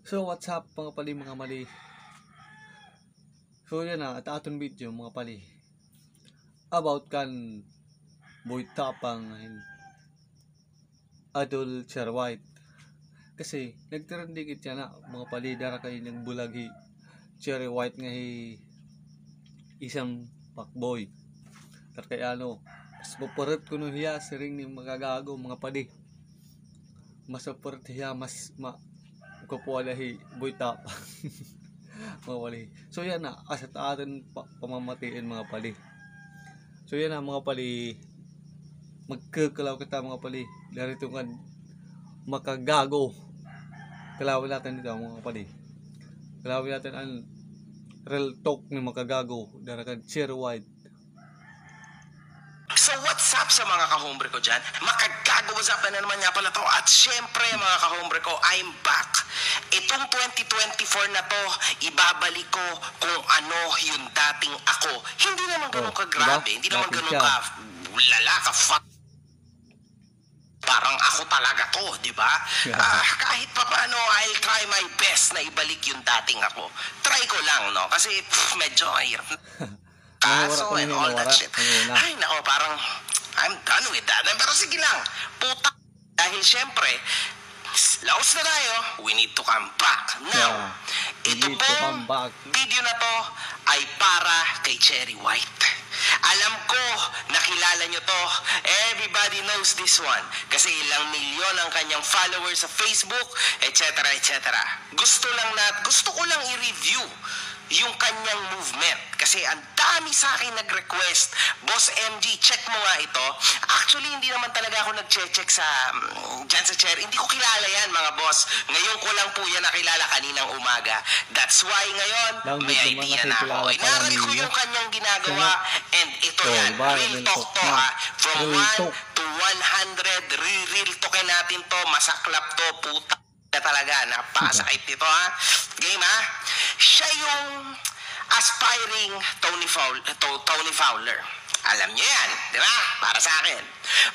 So what's up mga pali mga mali. So yan na at aton video mga pali about kan boy tapang adol Cherry White. Kasi nagtrending it yan na mga pali dara kay ng bulagi Cherry White nga isang fuckboy. Kay ano mas paparet ko no hiya siring ni magagago mga pali. Mas paparet hiya mas kapualahi boy tapang mga pali. So yan na asat atin pamamatiin mga pali. So yan na mga pali, magkakalaw kita mga pali darito kan makagago kalawin natin dito mga pali. Kalawin natin ang real talk ni makagago darakan Cherry White. So what's up sa mga kahombre ko dyan? Makagago, what's up na naman nga pala to. At syempre mga kahombre ko, I'm back. Itong 2024 na to, ibabalik ko kung ano yung dating ako. Hindi naman ganun kagrabe, hindi naman ganun ka lala ka fuck. Parang ako talaga to, di ba? Kahit pa paano, I'll try my best na ibalik yung dating ako. Try ko lang, no? Kasi medyo hirap. Kaso and all that shit. Ay, nako, parang I'm done with that. Pero sige lang, puta. Dahil syempre, laos na tayo, we need to come back. Now, ito pong video na to ay para kay Cherry White. Alam ko, nakilala nyo to. Everybody knows this one. Kasi ilang milyon ang kanyang followers sa Facebook, etc. etc. Gusto ko lang i-review yung kanyang movement. Kasi ang dami sa akin nag-request, Boss MG, check mo nga ito. Actually, hindi naman talaga ako nag-check sa dyan sa Cherry. Hindi ko kilala yan, mga boss. Ngayon ko lang po yan nakilala kaninang umaga. That's why ngayon, may idea na ako. Inaral ko yung kanyang ginagawa. And ito yan, real talk to ha. From 1 to 100, real talkin natin to. Masaklap to, puta na talaga. Napakasakit nito ha. Game ha. Siya yung aspiring Tony Fowler. Alam niyo yan, di ba? Para sa akin.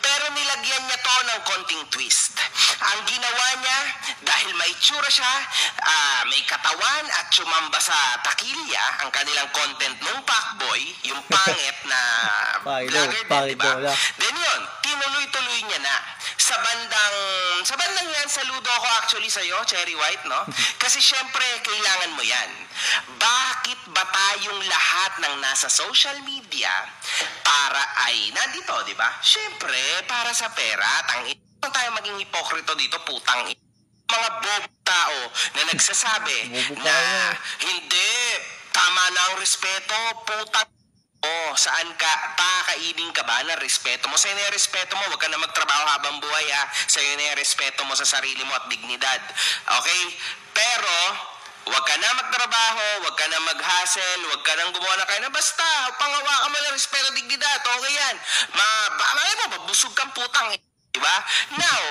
Pero nilagyan niya to ng konting twist. Ang ginawa niya, dahil may tsura siya, may katawan at sumamba sa takilya, ang kanilang content nung Pacboy, yung pangit na vlogger, di ba? Then yun, tinuloy-tuloy niya na. Sa bandang yan, saludo ako actually sa'yo, Cherry White, no? Kasi syempre, kailangan mo yan. Bakit ba tayong lahat ng nasa social media para ay nandito, di ba? Syempre, para sa pera. Tang tayo maging hipokrito dito, putang mga tao na nagsasabi na hindi, tama na ang respeto, putang saan ka, kakainin ka ba ng respeto mo? Sa'yo na yung respeto mo, huwag ka na magtrabaho habang buhay ha. Sa'yo na yung respeto mo sa sarili mo at dignidad. Okay? Pero, huwag ka na magtrabaho, huwag ka na mag-hustle, huwag ka nang gumawa na kayo na basta, pangawakan mo ng respeto at dignidad. Okay yan. Mabusog kang putang. Diba? Now,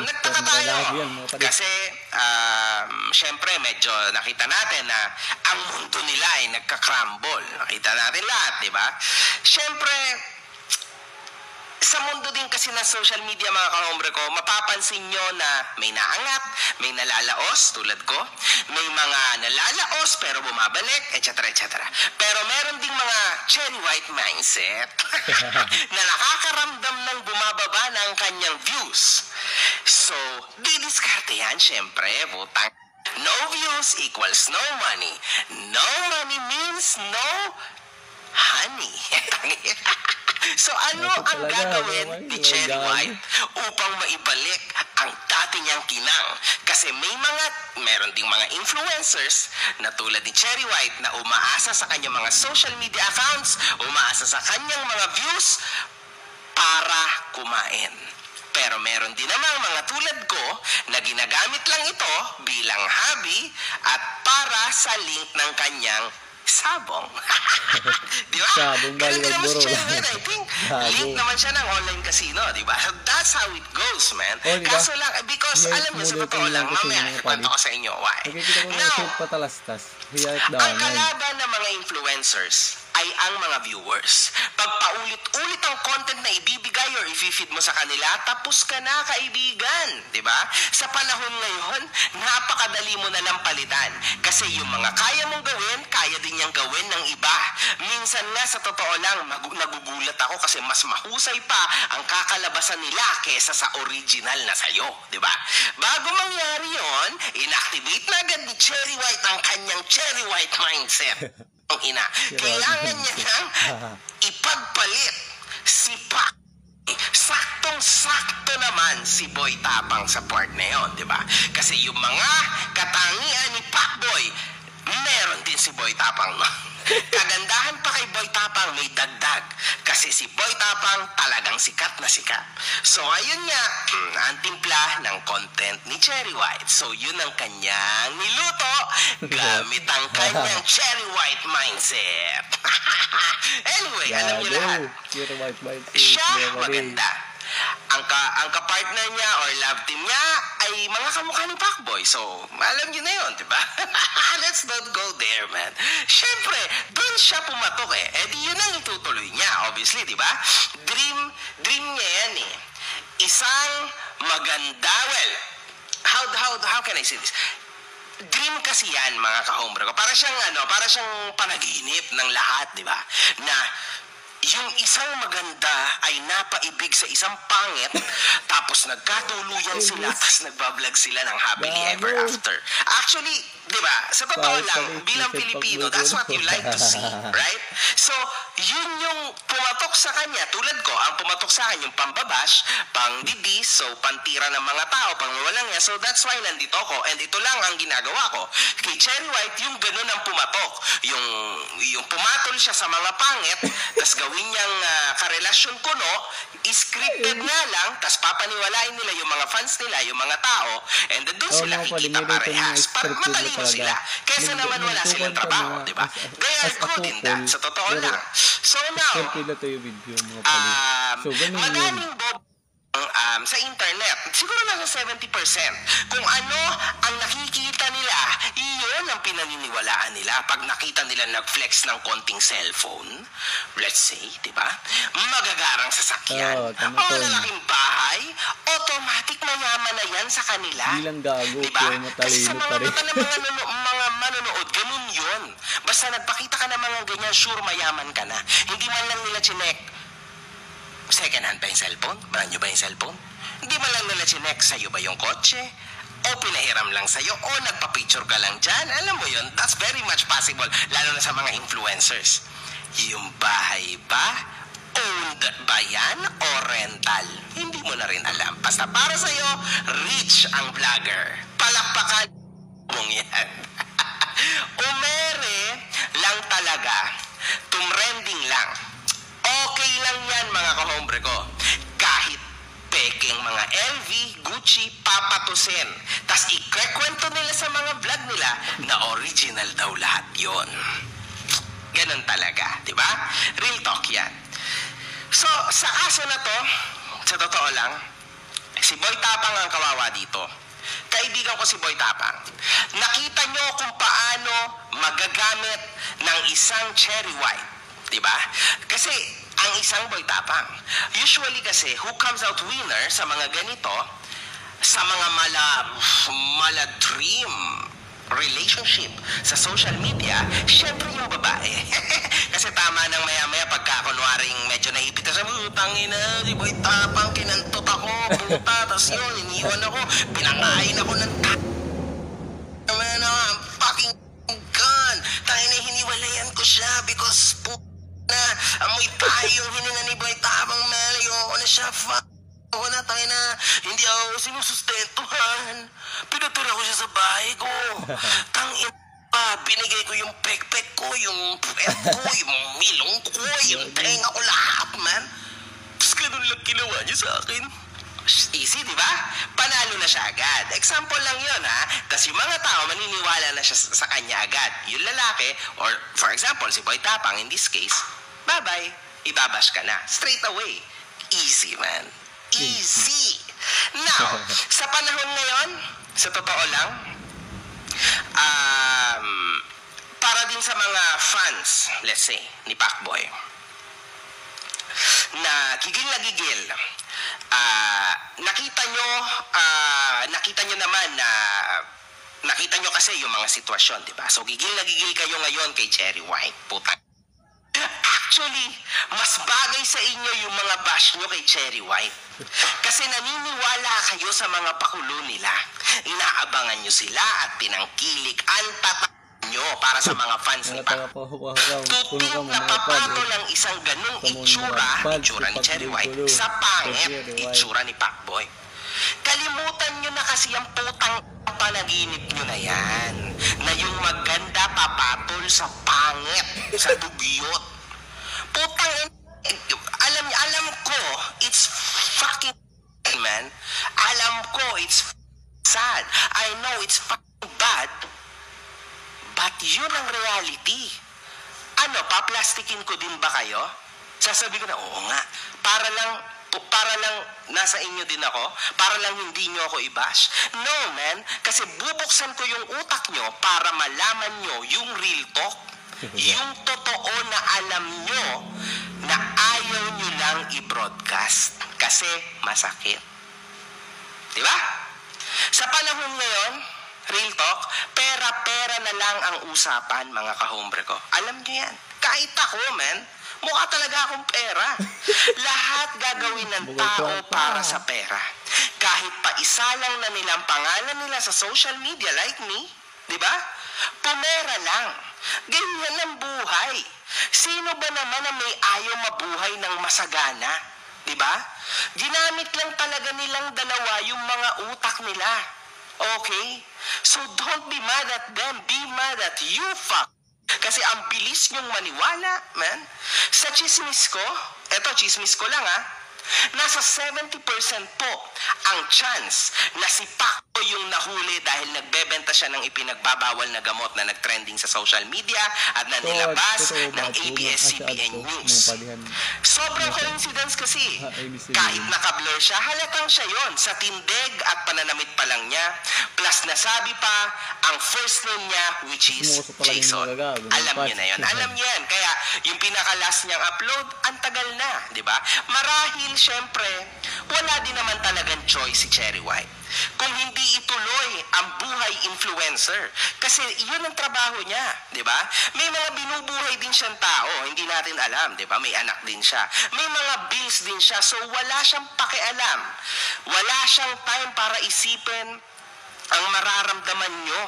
nagtaka tayo kasi syempre medyo nakita natin na ang mundo nila ay nagka-crumble. Nakita natin lahat, di ba? Syempre, sa mundo din kasi ng social media mga kahombre ko, mapapansin nyo na may naangat, may nalalaos tulad ko, may mga nalalaos pero bumabalik, etc. etc. Pero meron ding mga Cherry White mindset na nakakaramdam ng bumababa ng kanyang views. So, didiskarte yan syempre, putang. No views equals no money. No money means no honey. So ano ang gagawin ni Cherry White upang maibalik ang dati niyang kinang? Kasi meron ding mga influencers na tulad ni Cherry White na umaasa sa kanyang mga social media accounts, umaasa sa kanyang mga views para kumain. Pero meron din namang mga tulad ko na ginagamit lang ito bilang hobby at para sa link ng kanyang sabong. Di ba? Sabong bali naman si Cherry White, I think. Link naman siya ng online casino, di ba? That's how it goes, man. Diba? Kaso lang, because alam niyo sa totoo lang, mamaya ikwento ko sa inyo why. Now, ang kalaban ng mga influencers ay ang mga viewers. Pag paulit-ulit ang content na ibibigay or i-feed mo sa kanila, tapos ka na, kaibigan. Diba? Sa panahon ngayon, napakadali mo na lang palitan. Kasi yung mga kaya mong gawin, kaya din niyang gawin ng iba. Minsan nga, sa totoo lang, nagugulat ako kasi mas mahusay pa ang kakalabasan nila kesa sa original na sayo. Diba? Bago mangyari yon, inactivate na agad ni Cherry White ang kanyang Cherry White mindset. Ang ina, kailangan niya nang ipagpalit si Pac. Saktong-sakto naman si Boy Tapang sa part na yun, di ba? Kasi yung mga katangian ni Pacboy, meron din si Boy Tapang. Kagandahan pa kay Boy Tapang, may dagdag. Kasi si Boy Tapang talagang sikat na sikat. So ayun nga, ang timpla ng content ni Cherry White. So yun ang kanyang niluto gamit ang kanyang Cherry White mindset. Anyway, alam niyo lahat, Cherry White mindset. siya maganda. Ang kapartner niya or love team niya ay mga kamukha ni Pacboy. So, alam niyo na yun, di ba? Let's not go there, man. Siyempre, doon siya pumatok eh. Eh di yun ang itutuloy niya, obviously, di ba? Dream niya yan eh. Isang maganda, well, how can I say this? Dream kasi yan, mga ka-hombre ko. Para siyang panaginip ng lahat, di ba? Na yung isang maganda ay napaibig sa isang pangit, tapos nagkatuluyan sila, tapos nagbablog sila ng happily ever after. Actually, di ba, sa totoo lang, bilang Pilipino, that's what you like to see, right? So, yun yung pumatok sa kanya. Tulad ko, ang pumatok sa akin yung pambabash, pangdidis, so pantira ng mga tao, pangwawalang niya. So, that's why nandito ko. And ito lang ang ginagawa ko. Kay Cherry White, yung ganun ang pumatok. Yung pumatol siya sa mga pangit, tapos gawin niyang karelasyon kuno, scripted nga lang, tapos papaniwalain nila yung mga fans nila, yung mga tao, and then doon sila kikita parehas. Para matalino sila. Kesa naman wala silang trabaho, di ba? They are good in that, sa totoo lang. So now, madaming bob sa internet, siguro nasa 70%. Kung ano ang nakikita nila, iyon ang pinaniniwalaan nila. Pag nakita nila nag-flex ng konting cellphone, let's say, di ba? Magagarang sasakyan, malalaking bahay, automatic mayaman na yan sa kanila. Bilang gago, diba? pero Kasi sa matalino mga pa rin. mata ng mga manonood, ganun yun. Basta nagpakita ka ng mga ganyan, sure mayaman ka na. Hindi man lang nila chinek. Second hand ba yung cellphone? Brand new ba yung cellphone? Hindi man lang nila chinek, sa'yo ba yung kotse? O pinahiram lang sa'yo? O nagpa-picture ka lang dyan? Alam mo yun, that's very much possible. Lalo na sa mga influencers. Yung bahay ba? Owned ba yan? O rental? Hindi mo na rin alam. Basta para sa'yo, rich ang vlogger. Palakpakan mong yan. Umere lang talaga. Tumrending lang. Okay lang yan, mga kahombre ko. Kahit peking mga LV, Gucci, papatusin. Tas ikwekwento nila sa mga vlog nila na original daw lahat yon. Ganun talaga, di ba? Real talk yan. So, sa kaso na to, sa totoo lang, si Boy Tapang ang kawawa dito. Kaibigan ko si Boy Tapang. Nakita nyo kung paano magagamit ng isang Cherry White. Diba? Kasi ang isang Boy Tapang, usually kasi who comes out winner sa mga ganito, sa mga mala-dream relationship sa social media, syempre yung babae. Kasi tama nang maya-maya pagka kunwaring medyo naipit sa tangina, si Boy Tapang, kinantot ako, puta, tas yun, iniwan ako, pinakain ako ng fucking gun. Tayo na hiniwalayan ko siya because na amoy tayo yung hininga ni Boy Tapang, man. Ayoko na siya, ako na, tayo na, hindi ako sinusustentuhan. Pinatira ko siya sa bahay ko. Tangin pa, binigay ko yung pek-pek ko, yung pet ko, yung milong ko, yung tenga ko, lahat, man. Tapos ganun lang ginawa niya sa akin. Easy, di ba? Panalo na siya agad. Example lang yun, ha? Tapos yung mga tao, maniniwala na siya sa kanya agad. Yung lalaki, or for example, si Boy Tapang, in this case, bye-bye. Ibabash ka na. Straight away. Easy, man. Easy. Now, sa panahon ngayon, sa totoo lang, para para din sa mga fans, let's say, ni Pacboy, na gigil na gigil. Nakita nyo naman na nakita nyo kasi yung mga sitwasyon, di ba? So gigil na gigil kayo ngayon kay Cherry White. Puta. Actually, mas bagay sa inyo yung mga bash nyo kay Cherry White. Kasi naniniwala kayo sa mga pakulo nila. Inaabangan nyo sila at pinangkilik ang tatak nyo para sa mga fans ni Pac. Tutik na papato lang isang ganung itsura ni Cherry White sa pangit itsura ni Pacboy. Kalimutan nyo na kasi ang putang panaginip nyo na yan, na yung maganda papatol sa pangit, sa dugyot. Putang, alam ko, it's fucking man. Alam ko, it's sad. I know it's fucking bad. But yun ang reality. Ano, paplastikin ko din ba kayo? Sasabi ko na, oo nga. Para lang nasa inyo din ako, para lang hindi nyo ako i-bash. No, man. Kasi bubuksan ko yung utak nyo para malaman nyo yung real talk. Yung totoo na alam nyo na ayaw nyo lang i-broadcast. Kasi masakit. Diba? Sa panahon ngayon, real talk, pera-pera na lang ang usapan, mga kahombre ko. Alam nyo yan. Kahit ako, man, mukha talaga akong pera. Lahat gagawin ng tao para sa pera. Kahit pa isa lang na nilang pangalan nila sa social media like me, di ba? Pumera lang. Ganyan ang buhay. Sino ba naman na may ayaw mabuhay ng masagana? Di ba? Ginamit lang talaga nilang dalawa yung mga utak nila. Okay? So don't be mad at them. Be mad at you, fuck. Kasi ang bilis nyong maniwala, man. Sa chismis ko, eto chismis ko lang nasa 70% po ang chance na si Paco yung nahuli dahil nagbebenta siya ng ipinagbabawal na gamot na nagtrending sa social media at na nilabas ng ABS-CBN News. Sobrang coincidence kasi. Kahit nakablur siya, halatang siya yon sa tindig at pananamit pa lang niya. Plus nasabi pa ang first name niya, which is Jason. Alam niyo na yon. Alam niyo yan. Kaya yung pinaka-last niyang upload, ang tagal na, di ba? Marahil, syempre, wala din naman talagang choice si Cherry White kung hindi ituloy ang buhay influencer. Kasi yun ang trabaho niya, di ba? May mga binubuhay din siyang tao, hindi natin alam, di ba? May anak din siya. May mga bills din siya, so wala siyang pakialam. Wala siyang time para isipin ang mararamdaman nyo.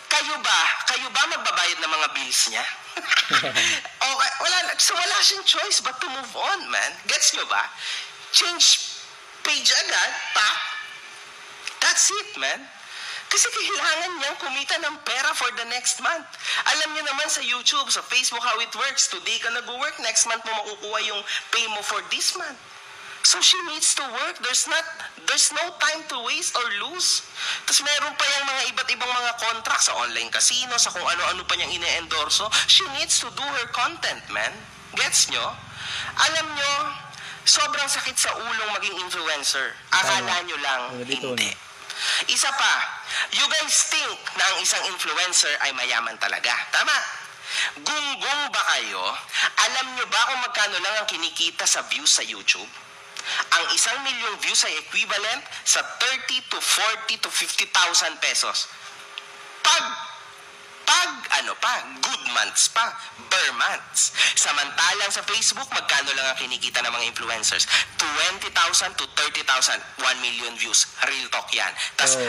Kayo ba magbabayad ng mga bills niya? Okay, wala siyang choice but to move on, man. Gets nyo ba? Change page agad, that's it, man. Kasi kailangan niyang kumita ng pera for the next month. Alam niyo naman sa YouTube, sa Facebook, how it works. Today ka nag-work, next month mo makukuha yung pay mo for this month. So she needs to work. There's no time to waste or lose. Tapos meron pa yung mga iba't ibang mga contract sa online casino, sa kung ano-ano pa niyang ine-endorso. She needs to do her content, man. Gets nyo? Alam nyo, sobrang sakit sa ulong maging influencer. Akala nyo lang, hindi. Isa pa, you guys think na ang isang influencer ay mayaman talaga. Tama? Gunggong ba kayo? Alam nyo ba kung magkano lang ang kinikita sa views sa YouTube? Ang 1 milyong views ay equivalent sa 30 to 40 to 50,000 pesos. Good months pa, bare months. Samantalang sa Facebook, magkano lang ang kinikita ng mga influencers? 20,000 to 30,000, 1 million views. Real talk yan. Tapos,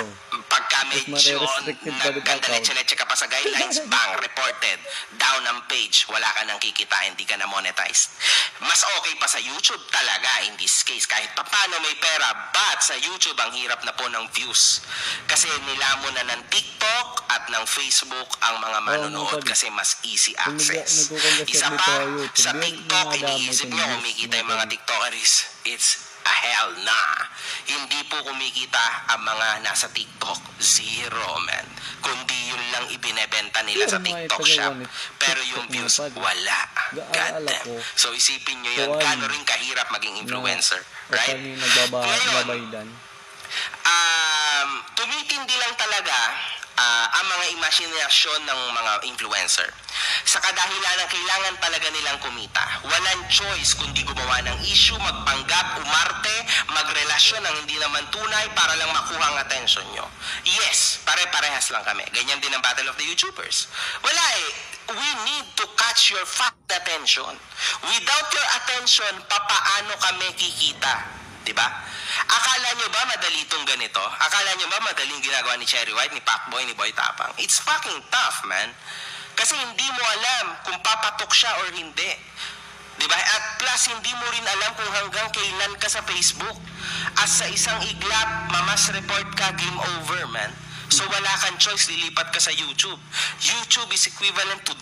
pagka medyo nagkanda-leche-leche ka pa sa guidelines, bang, reported, down ang page, wala ka nang kikita, hindi ka na monetized. Mas okay pa sa YouTube talaga, in this case, kahit papano may pera, but sa YouTube, ang hirap na po ng views. Kasi nilamon na ng TikTok at ng Facebook ang mga manonood kasi mas easy access. Isa pa, sa TikTok, iniisip nyo kumikita yung mga TikTokers. It's a hell na. Hindi po kumikita ang mga nasa TikTok. Zero, man. Kundi yun lang ibinebenta nila sa TikTok shop. Pero yung views, wala. God damn. So isipin nyo yun, gano'n rin kahirap maging influencer. Right? Ngayon, tumitindi lang talaga ang mga imahinasyon ng mga influencer. Sa kadahilan ng kailangan talaga nilang kumita, walang choice kundi gumawa ng issue, magpanggap, umarte, magrelasyon ng hindi naman tunay para lang makuha ang atensyon nyo. Yes, pare-parehas lang kami. Ganyan din ang Battle of the YouTubers. Wala eh. We need to catch your fucking attention. Without your attention, papaano kami kikita? Diba? Akala nyo ba madali itong ganito? Akala nyo ba madaling ginagawa ni Cherry White, ni Pacboy, ni Boy Tapang? It's fucking tough, man. Kasi hindi mo alam kung papatok siya or hindi. Diba? At plus, hindi mo rin alam kung hanggang kailan ka sa Facebook. At sa isang iglap, mamas report ka, game over, man. So wala kang choice, lilipat ka sa YouTube. YouTube is equivalent to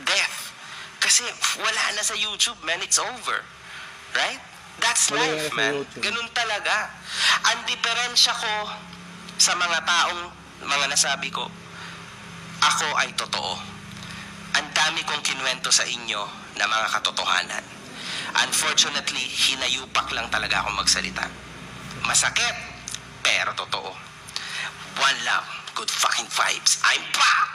death. Kasi wala na sa YouTube, man. It's over. Right? That's Wala life, na sa man. YouTube. Ganun talaga. Ang diferensya ko sa mga taong, mga nasabi ko, ako ay totoo. Ang dami kong kinuwento sa inyo na mga katotohanan. Unfortunately, hinayupak lang talaga akong magsalita. Masakit, pero totoo. One love, good fucking vibes. I'm back!